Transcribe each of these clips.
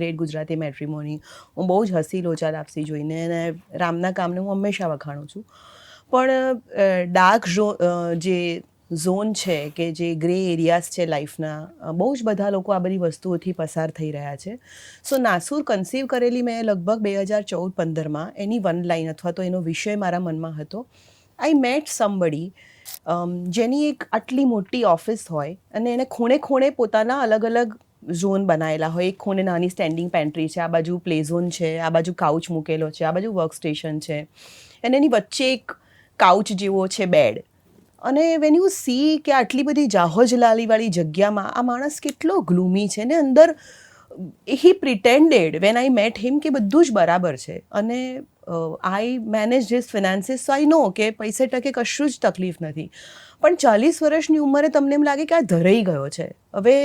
Great Gujarati મેટ્રિમોની હું બહુ જ હસી લોચા લાપસી જોઈને, અને રામના કામને હું હંમેશા વખાણું છું. પણ ડાર્ક જે ઝોન છે કે જે ગ્રે એરિયાઝ છે લાઈફના, બહુ જ બધા લોકો આ બધી વસ્તુઓથી પસાર થઈ રહ્યા છે. સો નાસુર કન્સીવ કરેલી મેં લગભગ 2014-15માં. એની વન લાઈન અથવા તો એનો વિષય મારા મનમાં હતો. આઈ મેટ સમબડી જેની એક આટલી મોટી ઓફિસ હોય અને એને ખૂણે ખૂણે પોતાના અલગ અલગ ઝોન બનાવેલા હોય. એક ખૂણે નાની સ્ટેન્ડિંગ પેન્ટ્રી છે, આ બાજુ પ્લે ઝોન છે, આ બાજુ કાઉચ મૂકેલો છે, આ બાજુ વર્ક સ્ટેશન છે, અને એની વચ્ચે એક કાઉચ જેવો છે બેડ. અને વેન યુ સી કે આટલી બધી જાહોજલાલીવાળી જગ્યામાં આ માણસ કેટલો ગ્લુમી છે ને અંદર હી પ્રિટેન્ડેડ વેન આઈ મેટ હિમ કે બધું જ બરાબર છે. અને આઈ મેનેજ હિઝ ફિનાન્સીસ, સો આઈ નો કે પૈસે ટકે કશું જ તકલીફ નથી. પણ 40 વર્ષની ઉંમરે તમને એમ લાગે કે આ ધરાઈ ગયો છે. હવે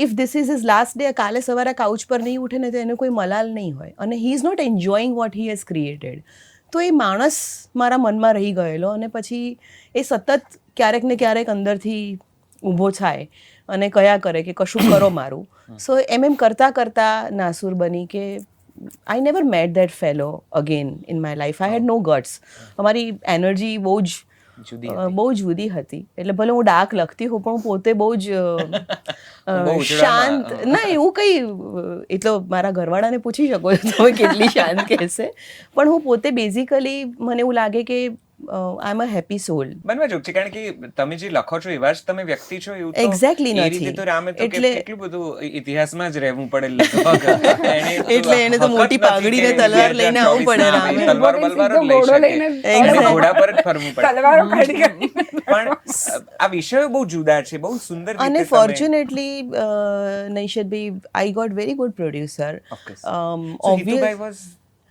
if this is his last day, કાલે સવારે કાઉચ પર નહીં ઉઠે ને તો એને કોઈ મલાલ નહીં હોય, અને he is not enjoying what he has created. તો એ માણસ મારા મનમાં રહી ગયેલો, અને પછી એ સતત ક્યારેક ને ક્યારેક અંદરથી ઊભો થાય અને કયા કરે કે કશું કરો મારું. સો એમ કરતાં કરતાં નાસુર બની કે I never met that fellow again in my life. I had no guts. અમારી એનર્જી બહુ જુદી હતી. એટલે ભલે હું ડાર્ક લખતી હોઉં, પણ હું પોતે બહુ જ શાંત. ના, એવું કંઈ એ તો મારા ઘરવાળાને પૂછી શકો છો તમે કેટલી શાંત કહેશે. પણ હું પોતે બેઝિકલી મને એવું લાગે કે આઈ એમ અ હેપી સોલ. બનવા જોગ છે, કારણ કે તમે જે લખો છો એવા જ તમે વ્યક્તિ છો. એવું એક્ઝેક્ટલી એ નથી. રીતે તો રામે તો કેટલું બધું ઇતિહાસમાં જ રહેવું પડે. એટલે એને તો મોટી પાઘડી ને તલવાર લઈને આવવું પડે રામે. તલવાર બલવારો લઈ શકે, ઘોડા પર જ ફરવું પડે. પણ આ વિષયો બહુ જુદા છે, બહુ સુંદર રીતે. અને fortunately Naishadbhai, I got very good producer. Hitubai was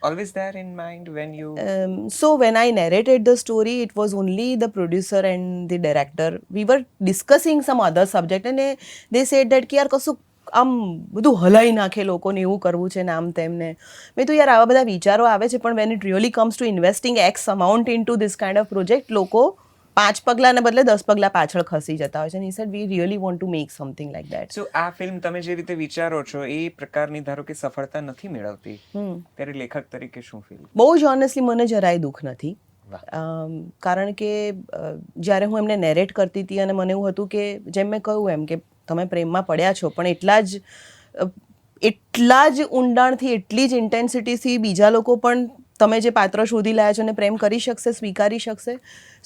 always there in mind when you So when I narrated the story, it was only the producer and the director. We were discussing some other subject, and they said that કે યાર કશું આમ બધું હલાઈ નાખે લોકોને, એવું કરવું છે ને આમ તેમને. મેં તો યાર આવા બધા વિચારો આવે છે, પણ when it really comes to investing X amount into this kind of project, લોકો 5 પગલાને બદલે 10 પગલા પાછળ ખસી જતા હોય છે. અને he said we really want to make something like that. So આ ફિલ્મ તમે જે રીતે વિચારો છો એ પ્રકારની ધારો કે સફળતા નથી મેળવતી, ત્યારે લેખક તરીકે શું ફીલ? બહુ જ ઓનેસ્ટલી મને જરાય દુઃખ નથી. કારણ કે જ્યારે હું એમને નેરેટ કરતી હતી અને મને એવું હતું કે જેમ મેં કહ્યું એમ કે તમે પ્રેમમાં પડ્યા છો, પણ એટલા જ ઊંડાણથી, એટલી જ ઇન્ટેન્સિટીથી બીજા લોકો પણ તમે જે પાત્ર શોધી લાયા છો એને પ્રેમ કરી શકશે, સ્વીકારી શકશે.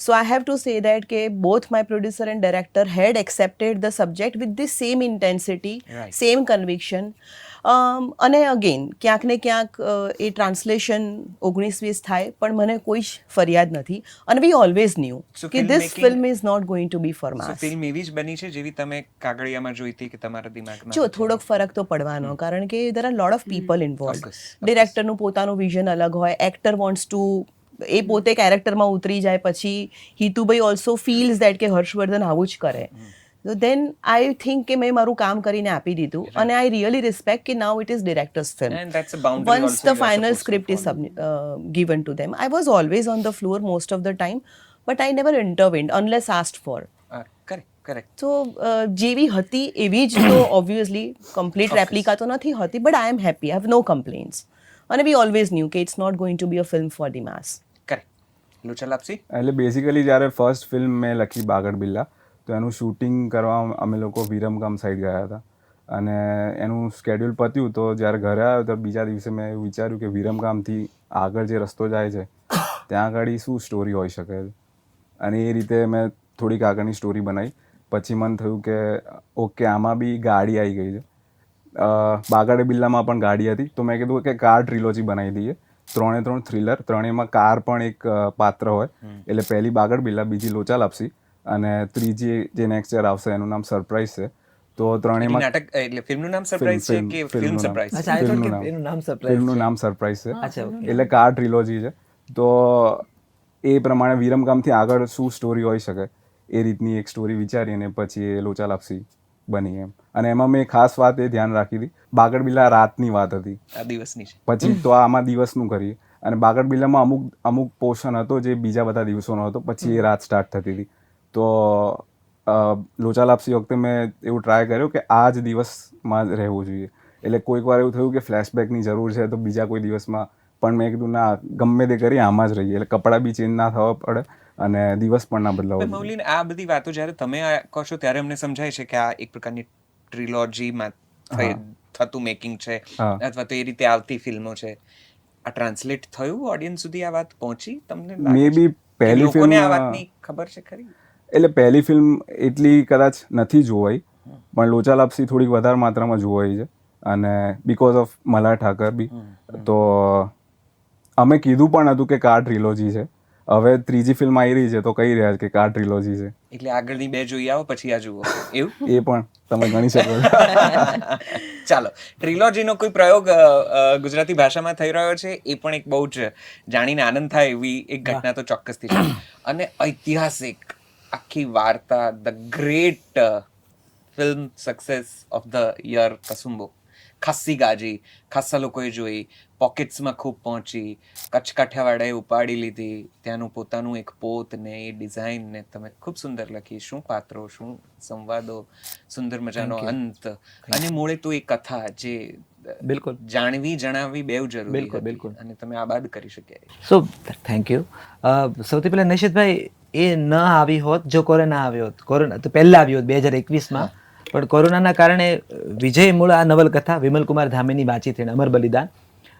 So I have to say that કે both my producer and director had accepted the subject with the same intensity, same conviction. અને અગેન ક્યાંક ને ક્યાંક એ ટ્રાન્સલેશન 19-20 થાય, પણ મને કોઈ જ ફરિયાદ નથી. અને વી ઓલવેઝ ન્યૂ કે this film is not going to be for mass. Film એવી જ બની છે જેવી તમે કાગળિયામાં જોઈતી કે તમારા દિમાગમાં? જો થોડોક ફરક તો પડવાનો, કારણ કે there are lot of people involve. ડિરેક્ટરનું પોતાનું વિઝન અલગ હોય, એક્ટર વોન્ટ્સ ટુ, એ પોતે કેરેક્ટરમાં ઉતરી જાય, પછી હિતુભાઈ ઓલ્સો ફીલ્સ દેટ કે હર્ષવર્ધન આવું જ કરે. So then I think કે મેં મારું કામ કરીને આપી દીધું, અને I really respect કે now it is director's film. And that's a boundary Once also the you are final supposed script to is follow. given to them, I was always on the floor most of the time, but I never intervened unless asked for. Correct. So જેવી હતી એવી જ તો obviously complete replica તો નથી હોતી, but I am happy. I have no complaints. અને we always knew કે it's not going to be a film for the mass. Correct. લોચા લાપસી? એટલે બેઝિકલી જ્યારે ફર્સ્ટ ફિલ્મ મેં લખી બાગડ બિલ્લા, તો એનું શૂટિંગ કરવા અમે લોકો વિરમગામ સાઈડ ગયા હતા. અને એનું સ્કેડ્યુલ પત્યું, તો જ્યારે ઘરે આવ્યો તો બીજા દિવસે મેં એવું વિચાર્યું કે વિરમગામથી આગળ જે રસ્તો જાય છે ત્યાં આગળ શું સ્ટોરી હોઈ શકે. અને એ રીતે મેં થોડીક આગળની સ્ટોરી બનાવી. પછી મને થયું કે ઓકે, આમાં બી ગાડી આવી ગઈ છે. બાગડ બિલ્લામાં પણ ગાડી હતી, તો મેં કીધું કે કાર ટ્રિલોજી બનાવી દઈએ. 3 થ્રિલર, ત્રણેયમાં કાર પણ એક પાત્ર હોય. એટલે પહેલી બાગડ બિલ્લા, બીજી લોચા લાપસી, અને ત્રીજી જે નેક્સ્ટ યર આવશે એનું નામ સરપ્રાઈઝ છે. તો ત્રણેયમાં નાટક એટલે ફિલ્મનું નામ સરપ્રાઈઝ છે કે ફિલ્મ સરપ્રાઈઝ? ફિલ્મનું નામ સરપ્રાઈઝ છે. એટલે કાર ટ્રિલોજી છે. તો એ પ્રમાણે વિરમગામથી આગળ શું સ્ટોરી હોઈ શકે એ રીતની એક સ્ટોરી વિચારી, અને પછી એ લોચા લાપસી બની એમ. અને એમાં મેં ખાસ વાત એ ધ્યાન રાખી હતી, બાગડ બિલ્લા રાતની વાત હતી, આ દિવસની છે. પછી તો આમાં દિવસનું કરીએ. અને બાગડ બિલ્લામાં અમુક પોર્શન હતો જે બીજા બધા દિવસોનો હતો, પછી એ રાત સ્ટાર્ટ થતી હતી. તો લોચા લાપસી વખતે મેં એવું ટ્રાય કર્યો કે આ જ દિવસમાં જ રહેવું જોઈએ. એટલે કોઈક વાર એવું થયું કે ફ્લેશબેકની જરૂર છે તો બીજા કોઈ દિવસમાં, પણ મેં કીધું ના, ગમે તે કરી આમાં જ રહીએ, એટલે કપડાં બી ચેન્જ ના થવા પડે અને દિવસ પણ ના બદલાવો જોઈએ. મૌલિન, આ બધી વાતો જ્યારે તમે કહો છો ત્યારે અમને સમજાય છે કે આ એક પ્રકારની ટ્રિલોજીમાં થતું મેકિંગ છે, હા. અથવા તો એ રીતે આવતી ફિલ્મો છે. આ ટ્રાન્સલેટ થયું ઓડિયન્સ સુધી, આ વાત પહોંચી તમને મે લાગે બી છે? કે પહેલી લોકોને આ ફિલ્મ, વાતની ખબર છે ખરી? એટલે પહેલી ફિલ્મ એટલી કદાચ નથી જોવાઈ, પણ લોચા લાપસી થોડીક વધારે માત્રામાં જોવાઈ છે, અને બીકોઝ ઓફ મલ્હાર ઠાકર બી. તો અમે કીધું પણ હતું કે કાર ટ્રિલોજી છે. હવે ત્રીજી ફિલ્મ આવી રહી છે તો કહી રહ્યા છે કે કાર ટ્રિલોજી છે. એટલે આગળની બે જોઈ આવો પછી આ જુઓ, એવું? એ પણ તમે ગણી શકો છો. ચાલો, ટ્રિલોજીનો કોઈ પ્રયોગ ગુજરાતી ભાષામાં થઈ રહ્યો છે, એ પણ એક બહુ જ જાણીને આનંદ થાય એવી એક ઘટના તો ચોક્કસથી છે. અને ઐતિહાસિક આખી વાર્તા, the great film success of the year કસુંબો, ખાસ્સી ગાજી, ખાસ્સા લોકોએ જોઈ, પોકેટ્સમાં ખૂબ પહોંચી, કચ્છ કાઠિયાવાડે ઉપાડી લીધી, ત્યાંનું પોતાનું એક પોત ને એ ડિઝાઇન ને તમે ખૂબ સુંદર લખી. શું પાત્રો, શું સંવાદો, સુંદર મજાનો અંત, અને મૂળે તો એ કથા જે બિલકુલ જાણવી જણાવવી બેવ જરૂરી બિલકુલ, હતી, બિલકુલ. અને તમે આબાદ કરી શક્યા. So thank you. સૌથી પહેલાં નિશિતભાઈ, એ ન આવી હોત જો કોરોના આવ્યો હોત. કોરોના તો પહેલાં આવ્યો હોત 2021માં, પણ કોરોનાના કારણે વિજય મૂળ આ નવલકથા વિમલકુમાર ધામીની વાંચી હતી, અમર બલિદાન.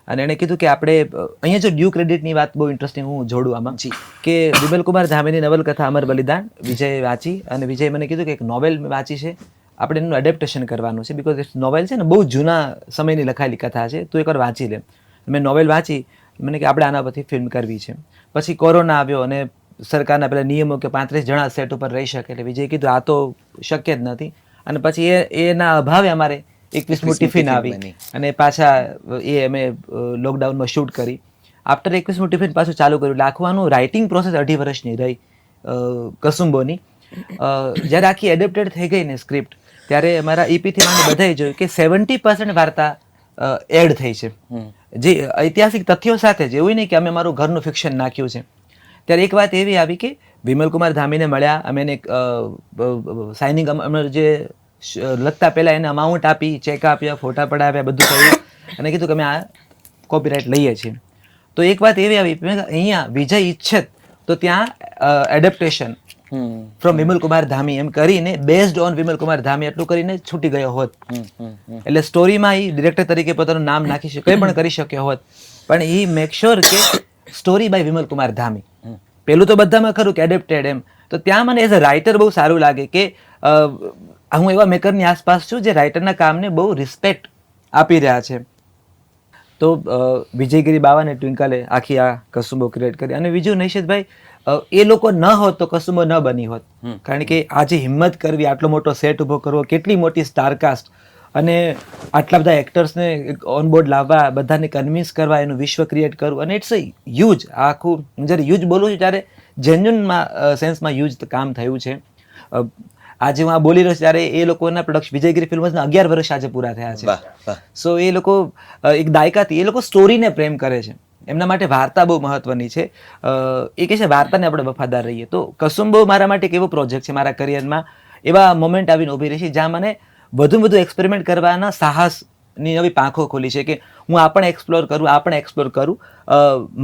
અને એણે કીધું કે આપણે અહીંયા જો ડ્યુ ક્રેડિટની વાત બહુ ઇન્ટરેસ્ટિંગ હું જોડું આમાં, કે વિમલકુમાર ધામીની નવલકથા અમર બલિદાન વિજયે વાંચી, અને વિજય મને કીધું કે એક નોવેલ વાંચી છે, આપણે એનું એડેપ્ટેશન કરવાનું છે, બિકોઝ ઇટ્સ નોવેલ છે ને, બહુ જૂના સમયની લખાયેલી કથા છે, તું એકવાર વાંચી લે. મેં નોવેલ વાંચી, મને કે આપણે આના પરથી ફિલ્મ કરવી છે. પછી કોરોના આવ્યો અને સરકારના પેલા નિયમો કે 35 જણા સેટ ઉપર રહી શકે, એટલે વિજય કીધું આ તો શક્ય જ નથી. અને પછી એના અભાવે અમારે 21મી ટિફિન આવી, અને પાછા એ અમે લોકડાઉનમાં શૂટ કરી. આફ્ટર 21મી ટિફિન પાછું ચાલુ કર્યું. એટલે આખું રાઇટિંગ પ્રોસેસ 2.5 વર્ષની રહી કસુંબોની. જ્યારે આખી એડેપ્ટેડ થઈ ગઈ ને સ્ક્રિપ્ટ, ત્યારે અમારા ઈપીથી માંડી બધાએ જોયું કે 70% વાર્તા એડ થઈ છે, જે ઐતિહાસિક તથ્યો સાથે જ. એવું નહીં કે અમે મારું ઘરનું ફિક્શન નાખ્યું છે. ત્યારે એક વાત એવી આવી કે વિમલકુમાર ધામીને મળ્યા, અમે એને સાઇનિંગ અમે જે લખતા પહેલાં એને અમાઉન્ટ આપી, ચેક આપ્યા, ફોટા પડાવ્યા, બધું કર્યું, અને કીધું કે અમે આ કોપીરાઇટ લઈએ છીએ. તો એક વાત એવી આવી, અહીંયા વિજય ઈચ્છત તો ત્યાં એડેપ્ટેશન ફ્રોમ વિમલકુમાર ધામી એમ કરીને, બેઝડ ઓન વિમલકુમાર ધામી એટલું કરીને છૂટી ગયો હોત. એટલે સ્ટોરીમાં એ ડિરેક્ટર તરીકે પોતાનું નામ નાખી શકે, કંઈ પણ કરી શક્યો હોત, પણ એ મેક શ્યોર કે સ્ટોરી બાય વિમલકુમાર ધામી. પેલું તો બધામાં ખરું કે એડેપ્ટેડ એમ, તો ત્યાં મને એઝ અ રાઇટર બહુ સારું લાગે કે હું એવા મેકરની આસપાસ છું જે રાઇટરના કામને બહુ રિસ્પેક્ટ આપી રહ્યા છે. તો વિજયગીરી બાવા અને ટ્વિંકલે આખી આ કસુંબો ક્રિએટ કરી. અને બીજું નિશિતભાઈ, એ લોકો ન હોત તો કસુંબો ન બની હોત, કારણ કે આજે હિંમત કરવી, આટલો મોટો સેટ ઊભો કરવો, કેટલી મોટી સ્ટારકાસ્ટ, અને આટલા બધા એક્ટર્સને ઓનબોર્ડ લાવવા, બધાને કન્વિન્સ કરવા, એનું વિશ્વ ક્રિએટ કરવું, અને ઇટ્સ અ હ્યુજ. આખું જ્યારે હ્યુજ બોલું છું ત્યારે જેન્યુનમાં સેન્સમાં હ્યુજ કામ થયું છે. આજે હું આ બોલી રહ્યો છું ત્યારે એ લોકોના પ્રોડક્શન વિજયગીરી ફિલ્મ્સના 11 વર્ષ આજે પૂરા થયા છે. સો એ લોકો એક દાયકાથી એ લોકો સ્ટોરીને પ્રેમ કરે છે, એમના માટે વાર્તા બહુ મહત્વની છે. એ કહે છે વાર્તાને આપણે વફાદાર રહીએ. તો કસુંબો મારા માટે એક એવો પ્રોજેક્ટ છે મારા કરિયરમાં, એવા મોમેન્ટ આવીને ઊભી રહી છે જ્યાં મને વધુ એક્સપેરિમેન્ટ કરવાના સાહસની નવી પાંખો ખોલી છે, કે હું આ પણ એક્સપ્લોર કરું.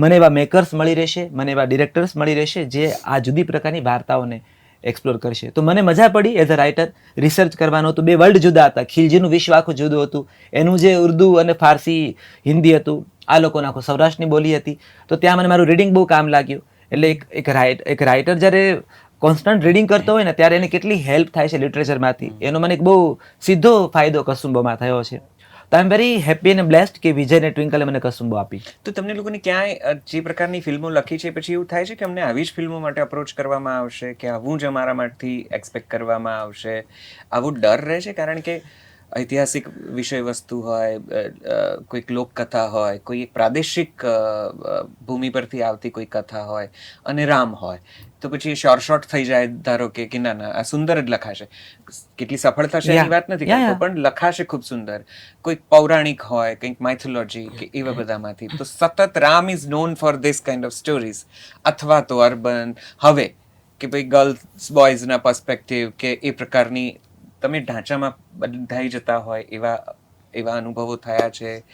મને એવા મેકર્સ મળી રહેશે, મને એવા ડિરેક્ટર્સ મળી રહેશે જે આ જુદી પ્રકારની વાર્તાઓને એક્સપ્લોર કરશે. તો મને મજા પડી એઝ અ રાઇટર રિસર્ચ કરવાનું હતું. 2 વર્લ્ડ જુદા હતા. ખિલજીનું વિશ્વ આખું જુદું હતું, એનું જે ઉર્દુ અને ફારસી હિન્દી હતું, આ લોકોનું આખું સૌરાષ્ટ્રની બોલી હતી. તો ત્યાં મને મારું રીડિંગ બહુ કામ લાગ્યું. એટલે એક રાઇટર જ્યારે કોન્સ્ટન્ટ રીડિંગ કરતો હોય ને, ત્યારે એને કેટલી હેલ્પ થાય છે લિટરેચરમાંથી, એનો મને એક બહુ સીધો ફાયદો કસુંબોમાં થયો છે. તો આઈ એમ વેરી હેપી અને બ્લેસ્ડ કે વિજય અને ટ્વિંકલે મને કસુંબો આપી. તો તમને લોકોને ક્યાંય જે પ્રકારની ફિલ્મો લખી છે પછી એવું થાય છે કે અમને આવી જ ફિલ્મો માટે અપ્રોચ કરવામાં આવશે, કે આવું જ અમારામાંથી એક્સપેક્ટ કરવામાં આવશે, આવું ડર રહે છે? કારણ કે ઐતિહાસિક વિષય વસ્તુ હોય, કોઈક લોકકથા હોય, કોઈ એક પ્રાદેશિક ભૂમિ પરથી આવતી કોઈ કથા હોય, અને રામ હોય, તો પછી શોર્ટ થઈ જાય. ધારો કે ના આ સુંદર જ લખાશે, કેટલી સફળ થશે એની વાત નથી કરતો, પણ લખાશે ખૂબ સુંદર. કોઈક પૌરાણિક હોય, કંઈક માઇથોલોજી કે એવા બધામાંથી, તો સતત Ram is known for this kind of stories, અથવા તો અર્બન હવે કે ભાઈ ગર્લ્સ બોયઝના પર્સપેક્ટિવ કે એ પ્રકારની તમે ઢાંચામાં બંધાઈ જતા હોય એવા એવા અનુભવો થયા છે